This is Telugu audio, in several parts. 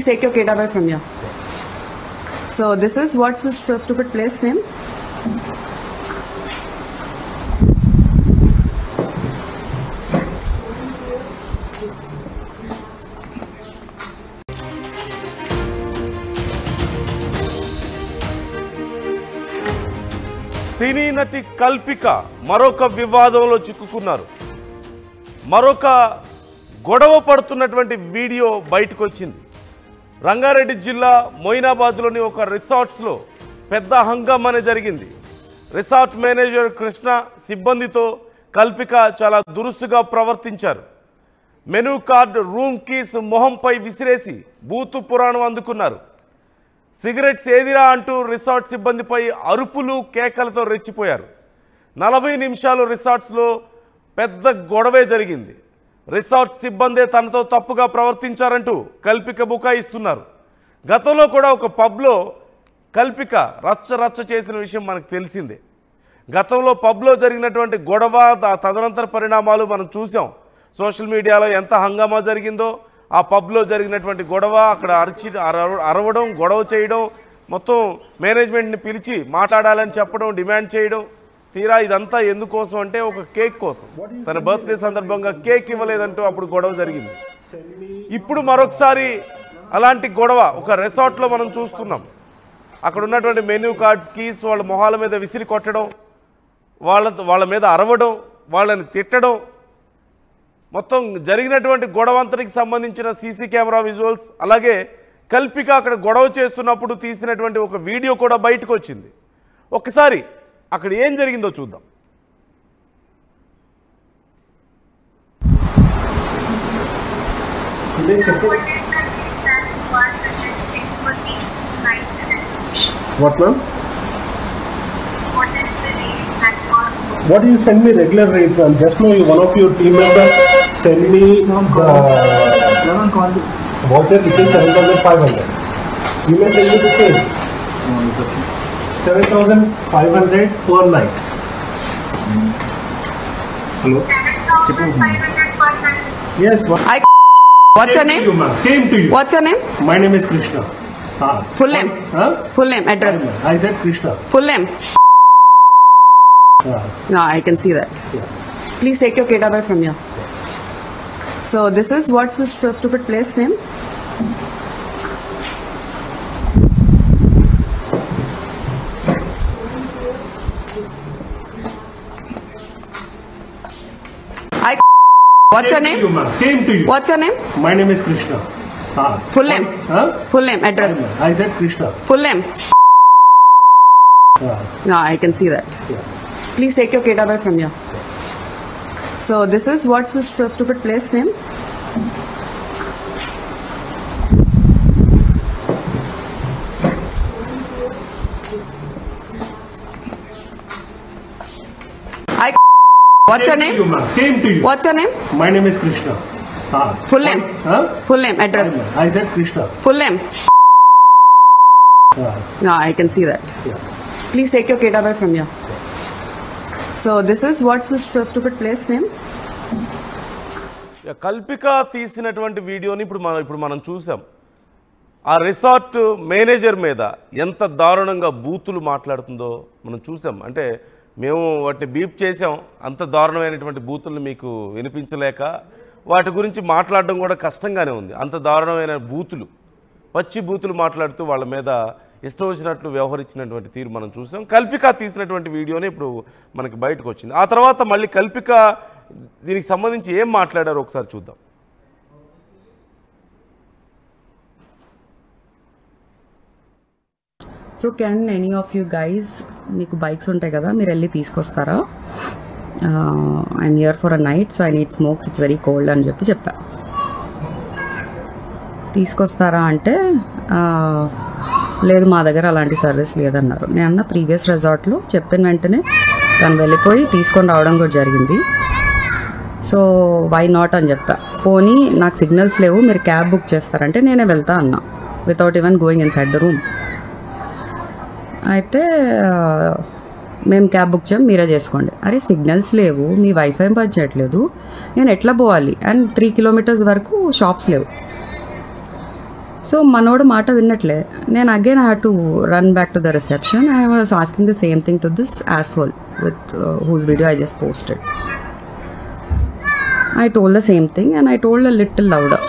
take your kid away from here. So this is, what's this stupid place name? సినీ నటి కల్పిక మరొక వివాదంలో చిక్కుకున్నారు. మరొక గొడవ పడుతున్నటువంటి వీడియో బయటకు వచ్చింది. రంగారెడ్డి జిల్లా మొయినాబాద్లోని ఒక రిసార్ట్స్లో పెద్ద హంగామానే జరిగింది. రిసార్ట్ మేనేజర్ కృష్ణ సిబ్బందితో కల్పిక చాలా దురుసుగా ప్రవర్తించారు. మెనూ కార్డు రూమ్ కీస్ మొహంపై విసిరేసి బూతు పురాణం అందుకున్నారు. సిగరెట్స్ ఏదిరా అంటూ రిసార్ట్ సిబ్బందిపై అరుపులు కేకలతో రెచ్చిపోయారు. 40 నిమిషాలు రిసార్ట్స్లో పెద్ద గొడవే జరిగింది. రిసార్ట్ సిబ్బందే తనతో తప్పుగా ప్రవర్తించారంటూ కల్పిక బుకాయిస్తున్నారు. గతంలో కూడా ఒక పబ్లో కల్పిక రచ్చ చేసిన విషయం మనకు తెలిసిందే. గతంలో పబ్లో జరిగినటువంటి గొడవ తదనంతర పరిణామాలు మనం చూసాం. సోషల్ మీడియాలో ఎంత హంగామా జరిగిందో, ఆ పబ్లో జరిగినటువంటి గొడవ, అక్కడ అరవడం, గొడవ చేయడం, మొత్తం మేనేజ్మెంట్ని పిలిచి మాట్లాడాలని చెప్పడం, డిమాండ్ చేయడం. తీరా ఇదంతా ఎందుకోసం అంటే ఒక కేక్ కోసం. తన బర్త్డే సందర్భంగా కేక్ ఇవ్వలేదంటూ అప్పుడు గొడవ జరిగింది. ఇప్పుడు మరొకసారి అలాంటి గొడవ ఒక రిసార్ట్లో మనం చూస్తున్నాం. అక్కడ ఉన్నటువంటి మెనూ కార్డ్స్ కీస్ వాళ్ళ మొహాల మీద విసిరి కొట్టడం, వాళ్ళ మీద అరవడం, వాళ్ళని తిట్టడం, మొత్తం జరిగినటువంటి గొడవంతరికి సంబంధించిన సీసీ కెమెరా విజువల్స్, అలాగే కల్పిక అక్కడ గొడవ చేస్తున్నప్పుడు తీసినటువంటి ఒక వీడియో కూడా బయటకు వచ్చింది. ఒకసారి అక్కడ ఏం జరిగిందో చూద్దాం. What ma'am? What do you send me regular rate ma'am? Just now one of your team member send me voucher which is 7,500. You may send me the same. 7,500 per night. Hello? 7,500 per night. Yes. What's your name? Same to you. What's your name? My name is Krishna. Full name? Full name, address. I said Krishna. Full name? No, I can see that. Yeah. Please take your kid away from here. So this is, what's this stupid place name? What's your name? Same to you. What's your name? My name is Krishna. Full name? Full name, address. I said Krishna. Full name? No, I can see that. Yeah. Please take your kid away from here. So this is, what's this stupid place name? What's your name? Same to you. What's your name? My name is Krishna. Full name? Full name, address. I said Krishna. Full name? No, I can see that. Yeah. Please take your kid away from here. So this is, what's this stupid place name? Kalpika తీసినటువంటి వీడియోని ఇప్పుడు మనం చూసాం. ఆ రిసార్ట్ మేనేజర్ మీద ఎంత దారుణంగా బూతులు మాట్లాడుతుందో మనం చూసాం. అంటే మేము వాటిని బీప్ చేసాం. అంత దారుణమైనటువంటి బూతులను మీకు వినిపించలేక వాటి గురించి మాట్లాడడం కూడా కష్టంగానే ఉంది. అంత దారుణమైన బూతులు, పచ్చి బూతులు మాట్లాడుతూ వాళ్ళ మీద ఇష్టం వచ్చినట్లు వ్యవహరించినటువంటి తీరు మనం చూసాం. కల్పిక తీసినటువంటి వీడియోని ఇప్పుడు మనకి బయటకు వచ్చింది. ఆ తర్వాత మళ్ళీ కల్పిక దీనికి సంబంధించి ఏం మాట్లాడారో ఒకసారి చూద్దాం. So can any of you guys, మీకు బైక్స్ ఉంటాయి కదా, మీరు వెళ్ళి తీసుకొస్తారా? I'm here for a night, so I need smokes, it's very cold అని చెప్పా. తీసుకొస్తారా అంటే లేదు, మా దగ్గర అలాంటి సర్వీస్ లేదన్నారు. నేను అన్న ప్రీవియస్ రిసార్ట్లో చెప్పిన వెంటనే తను వెళ్ళిపోయి తీసుకొని రావడం కూడా జరిగింది. సో వై నాట్ అని చెప్పా. పోనీ నాకు సిగ్నల్స్ లేవు, మీరు క్యాబ్ బుక్ చేస్తారంటే నేనే వెళ్తా అన్నా, without even going in side the room. అయితే మేము క్యాబ్ బుక్ చేయం, మీరే చేసుకోండి. అరే సిగ్నల్స్ లేవు, మీ వైఫై పనిచేయట్లేదు, నేను ఎట్లా పోవాలి? అండ్ 3 కిలోమీటర్స్ వరకు షాప్స్ లేవు. సో మనోడు మాట విన్నట్లే. నేను again I had to run back to the reception. I was asking the same thing to this asshole with whose video I just posted. I told the same thing and I told a little louder,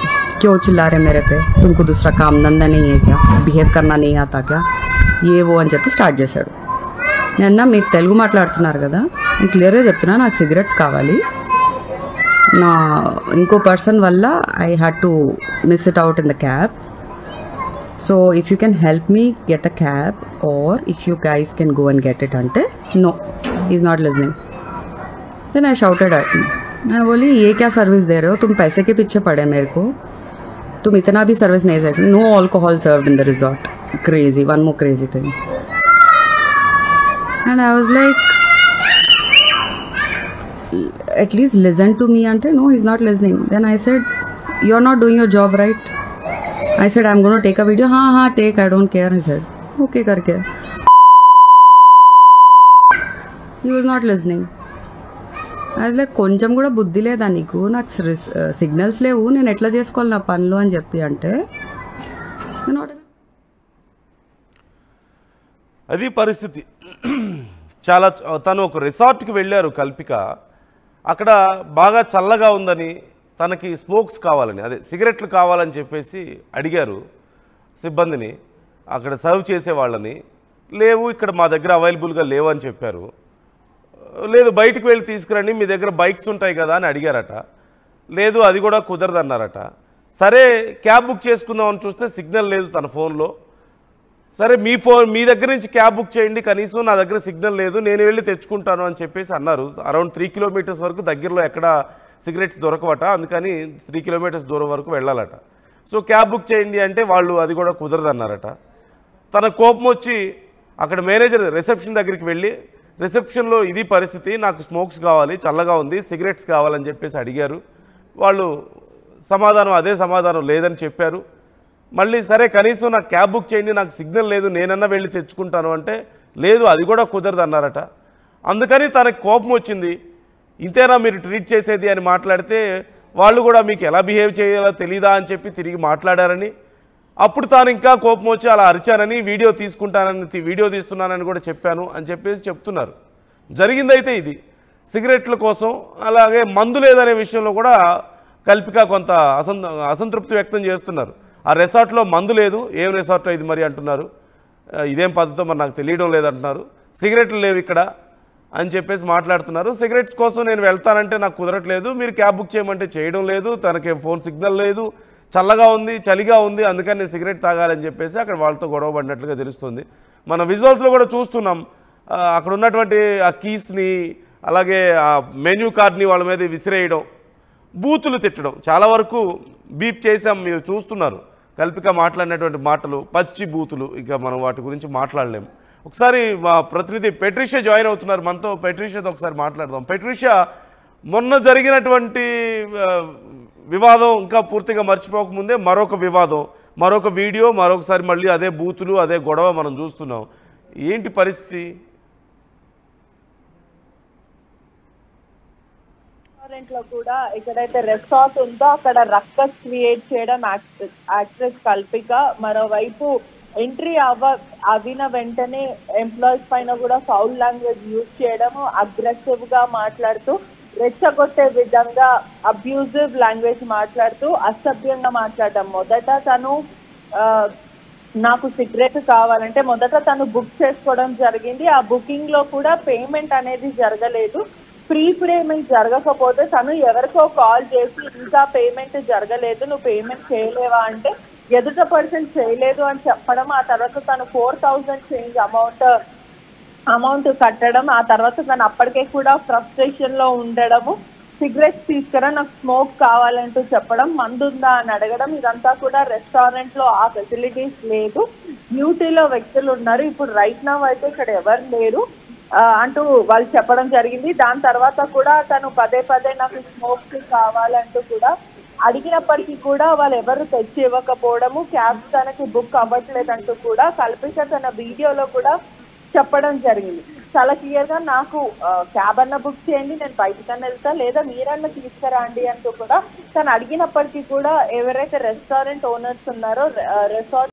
क्यों चिल्ला रहे मेरे पे, तुमको दूसरा काम धंधा नहीं है क्या, బిహేవ్ करना नहीं आता क्या, ये वो అని చెప్పి స్టార్ట్ చేశాడు. నిన్న మీరు తెలుగు మాట్లాడుతున్నారు కదా, నేను క్లియర్గా చెప్తున్నా, నాకు సిగరెట్స్ కావాలి. నా ఇంకో పర్సన్ వల్ల I had to miss it out in the cab. So if you can help me get a cab or if you guys can go and get it అంటే no, he is not listening. Then I shouted at him. मैं बोली ये क्या सर्विस दे रहे हो, तुम पैसे के पीछे पड़े मेरे को, तुम इतना भी सर्विस नहीं दे सकते. No alcohol served in the resort. Crazy, one more crazy thing. And I was like at least listen to me ante no, he's not listening. Then I said you're not doing your job right. I said I'm going to take a video. ha take, I don't care. He said okay karke. He was not listening. I was like కొంచెం కూడా బుద్ధి లేదా నీకు, నాకు సిగ్నల్స్ లేవు, నేను ఎట్లా చేసుకోవాలి నా పనులు అని చెప్పి అంటే అది పరిస్థితి. చాలా తను ఒక రిసార్ట్కి వెళ్ళారు కల్పిక. అక్కడ బాగా చల్లగా ఉందని, తనకి స్మోక్స్ కావాలని, అదే సిగరెట్లు కావాలని చెప్పేసి అడిగారు సిబ్బందిని, అక్కడ సర్వ్ చేసే వాళ్ళని. లేవు, ఇక్కడ మా దగ్గర అవైలబుల్గా లేవు అని చెప్పారు. లేదు, బయటికి వెళ్ళి తీసుకురండి, మీ దగ్గర బైక్స్ ఉంటాయి కదా అని అడిగారట. లేదు, అది కూడా కుదరదన్నారట. సరే క్యాబ్ బుక్ చేసుకుందామని చూస్తే సిగ్నల్ లేదు తన ఫోన్లో. సరే మీ దగ్గర నుంచి క్యాబ్ బుక్ చేయండి, కనీసం నా దగ్గర సిగ్నల్ లేదు, నేను వెళ్ళి తెచ్చుకుంటాను అని చెప్పేసి అన్నారు. అరౌండ్ 3 కిలోమీటర్స్ వరకు దగ్గరలో ఎక్కడ సిగరెట్స్ దొరకవట, అందుకని 3 కిలోమీటర్స్ దూరం వరకు వెళ్ళాలట. సో క్యాబ్ బుక్ చేయండి అంటే వాళ్ళు అది కూడా కుదరదన్నారట. తన కోపం వచ్చి అక్కడ మేనేజర్ రిసెప్షన్ దగ్గరికి వెళ్ళి, రిసెప్షన్లో ఇది పరిస్థితి, నాకు స్మోక్స్ కావాలి, చల్లగా ఉంది, సిగరెట్స్ కావాలని చెప్పేసి అడిగారు. వాళ్ళు అదే సమాధానం లేదని చెప్పారు. మళ్ళీ సరే కనీసం నాకు క్యాబ్ బుక్ చేయండి, నాకు సిగ్నల్ లేదు, నేనన్నా వెళ్ళి తెచ్చుకుంటాను అంటే లేదు, అది కూడా కుదరదు అన్నారట. అందుకని తనకు కోపం వచ్చింది. ఇంతేనా మీరు ట్రీట్ చేసేది అని మాట్లాడితే వాళ్ళు కూడా మీకు ఎలా బిహేవ్ చేయాలో తెలీదా అని చెప్పి తిరిగి మాట్లాడారని, అప్పుడు తాను ఇంకా కోపం వచ్చి అలా అరిచానని, వీడియో తీస్తున్నానని కూడా చెప్పాను అని చెప్పేసి చెప్తున్నారు. జరిగిందైతే ఇది సిగరెట్ల కోసం. అలాగే మందు లేదనే విషయంలో కూడా కల్పిక కొంత అసంతృప్తి వ్యక్తం చేస్తున్నారు. ఆ రిసార్ట్లో మందు లేదు, ఏం రిసార్ట్ ఇది మరి అంటున్నారు. ఇదేం పద్ధతో మరి నాకు తెలియడం లేదంటున్నారు. సిగరెట్లు లేవు ఇక్కడ అని చెప్పేసి మాట్లాడుతున్నారు. సిగరెట్స్ కోసం నేను వెళ్తానంటే నాకు కుదరట్లేదు, మీరు క్యాబ్ బుక్ చేయమంటే చేయడం లేదు, తనకి ఫోన్ సిగ్నల్ లేదు, చల్లగా ఉంది, చలిగా ఉంది, అందుకని నేను సిగరెట్ తాగాలని చెప్పేసి అక్కడ వాళ్ళతో గొడవ పడినట్లుగా తెలుస్తుంది. మన విజువల్స్లో కూడా చూస్తున్నాం. అక్కడ ఉన్నటువంటి ఆ కీస్ని, అలాగే ఆ మెన్యూ కార్డ్ని వాళ్ళ మీద విసిరేయడం, బూతులు తిట్టడం, చాలా వరకు బీప్ చేసాం, మీరు చూస్తున్నారు. కల్పిక మాట్లాడినటువంటి మాటలు పచ్చి బూతులు, ఇక మనం వాటి గురించి మాట్లాడలేము. ఒకసారి మా ప్రతినిధి పెట్రిషియా జాయిన్ అవుతున్నారు మనతో. పెట్రిషియాతో ఒకసారి మాట్లాడదాం. పెట్రిషియా, మొన్న జరిగినటువంటి వివాదం ఇంకా పూర్తిగా మర్చిపోకముందే మరొక వివాదం, మరొక వీడియో, మరొకసారి మళ్ళీ అదే బూతులు, అదే గొడవ మనం చూస్తున్నాం. ఏంటి పరిస్థితి? లో కూడా ఎక్కడైతే రెసార్ట్ ఉందో అక్కడ రక్కస్ క్రియేట్ చేయడం యాక్ట్రెస్ కల్పిక. మరోవైపు ఎంట్రీ అవిన వెంటనే ఎంప్లాయీస్ పైన కూడా ఫౌల్ లాంగ్వేజ్ యూజ్ చేయడము, అగ్రెసివ్ గా మాట్లాడుతూ, రెచ్చగొట్టే విధంగా అబ్యూజివ్ లాంగ్వేజ్ మాట్లాడుతూ, అసభ్యంగా మాట్లాడడం. మొదట తను నాకు సిగరెట్ కావాలంటే మొదట తను బుక్ చేసుకోవడం జరిగింది. ఆ బుకింగ్ లో కూడా పేమెంట్ అనేది జరగలేదు. ప్రీ పేమెంట్ జరగకపోతే తను ఎవరికో కాల్ చేసి ఇంకా పేమెంట్ జరగలేదు, నువ్వు పేమెంట్ చేయలేవా అంటే ఎదుట పర్సన్ చేయలేదు అని చెప్పడం. ఆ తర్వాత తను 4,000 చేంజ్ అమౌంట్ కట్టడం. ఆ తర్వాత తను అప్పటికే కూడా ఫ్రస్ట్రేషన్ లో ఉండడము, సిగరెట్స్ తీసుకురా, నాకు స్మోక్ కావాలంటూ చెప్పడం, మందుందా అని అడగడం. ఇదంతా కూడా రెస్టారెంట్ లో ఆ ఫెసిలిటీస్ లేదు, డ్యూటీలో వ్యక్తులు ఉన్నారు, ఇప్పుడు రైట్ నౌ అయితే ఇక్కడ ఎవరు లేరు అంటూ వాళ్ళు చెప్పడం జరిగింది. దాని తర్వాత కూడా తను పదే నాకు స్మోక్ కావాలంటూ కూడా అడిగినప్పటికీ కూడా వాళ్ళు ఎవరు తెచ్చి ఇవ్వకపోవడము, క్యాబ్ తనకి బుక్ అవ్వట్లేదంటూ కూడా కల్పిక తన వీడియోలో కూడా చెప్పడం జరిగింది. చాలా క్లియర్ గా నాకు క్యాబ్ అన్న బుక్ చేయండి, నేను బయటకన్నా వెళ్తా, లేదా మీరన్నా తీసుకురండి అంటూ కూడా తను అడిగినప్పటికీ కూడా ఎవరైతే రెస్టారెంట్ ఓనర్స్ ఉన్నారో రెసార్ట్